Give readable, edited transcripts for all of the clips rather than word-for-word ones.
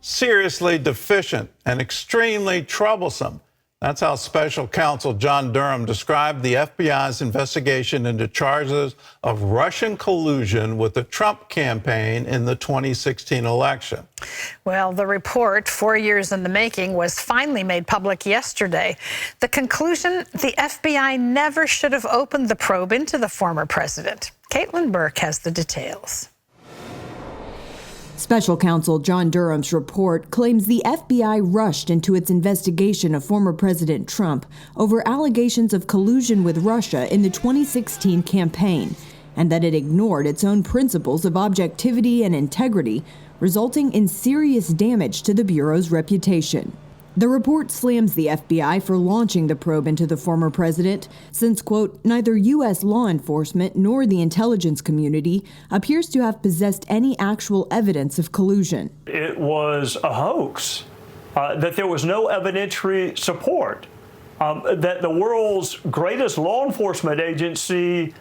seriously deficient and extremely troublesome. That's how Special Counsel John Durham described the FBI's investigation into charges of Russian collusion with the Trump campaign in the 2016 election. Well, the report, 4 years in the making, was finally made public yesterday. The conclusion: the FBI never should have opened the probe into the former president. Burke has the details. Special Counsel John Durham's report claims the FBI rushed into its investigation of former President Trump over allegations of collusion with Russia in the 2016 campaign, and that it ignored its own principles of objectivity and integrity, resulting in serious damage to the Bureau's reputation. The report slams the FBI for launching the probe into the former president, since, quote, neither U.S. law enforcement nor the intelligence community appears to have possessed any actual evidence of collusion. It was a hoax, that there was no evidentiary support, that the world's greatest law enforcement agency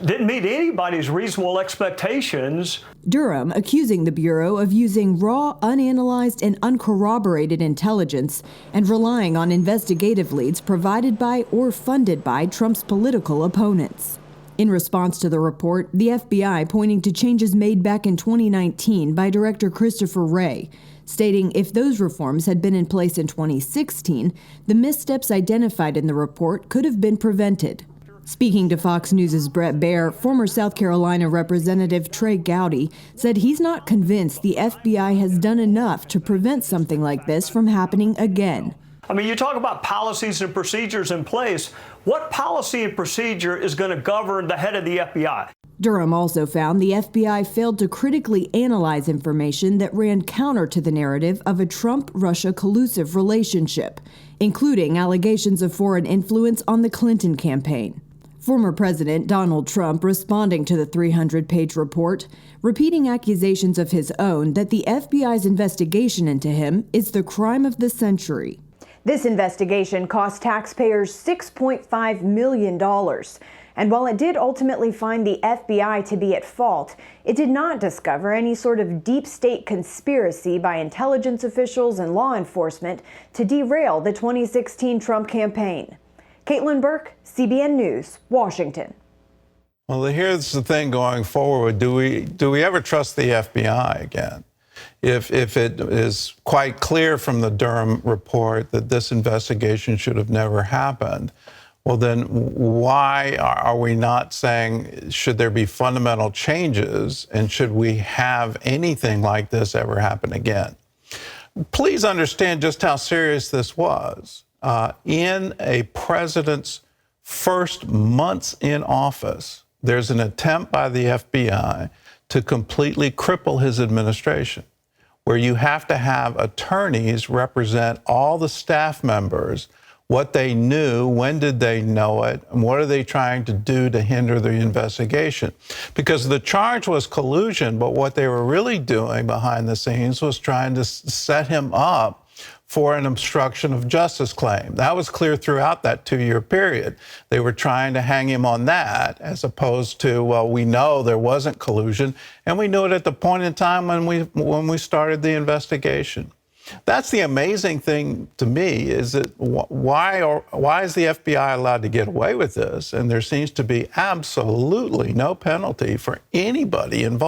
didn't meet anybody's reasonable expectations. Durham accusing the Bureau of using raw, unanalyzed, and uncorroborated intelligence and relying on investigative leads provided by or funded by Trump's political opponents. In response to the report, the FBI pointing to changes made back in 2019 by Director Christopher Wray, stating if those reforms had been in place in 2016, the missteps identified in the report could have been prevented. Speaking to Fox News' Brett Baier, former South Carolina Representative Trey Gowdy said he's not convinced the FBI has done enough to prevent something like this from happening again. I mean, you talk about policies and procedures in place. What policy and procedure is going to govern the head of the FBI? Durham also found the FBI failed to critically analyze information that ran counter to the narrative of a Trump-Russia collusive relationship, including allegations of foreign influence on the Clinton campaign. Former President Donald Trump responding to the 300-page report, repeating accusations of his own that the FBI's investigation into him is the crime of the century. This investigation cost taxpayers $6.5 million. And while it did ultimately find the FBI to be at fault, it did not discover any sort of deep state conspiracy by intelligence officials and law enforcement to derail the 2016 Trump campaign. Burke, CBN News, Washington. Well, here's the thing going forward. Do we ever trust the FBI again? If it is quite clear from the Durham report that this investigation should have never happened, well, then why are we not saying, should there be fundamental changes, and should we have anything like this ever happen again? Please understand just how serious this was. In a president's first months in office, there's an attempt by the FBI to completely cripple his administration, where you have to have attorneys represent all the staff members, what they knew, when did they know it, and what are they trying to do to hinder the investigation. Because the charge was collusion, but what they were really doing behind the scenes was trying to set him up for an obstruction of justice claim. That was clear throughout that 2-year period. They were trying to hang him on that, as opposed to, well, we know there wasn't collusion, and we knew it at the point in time when we started the investigation. That's the amazing thing to me, is that why is the FBI allowed to get away with this? And there seems to be absolutely no penalty for anybody involved.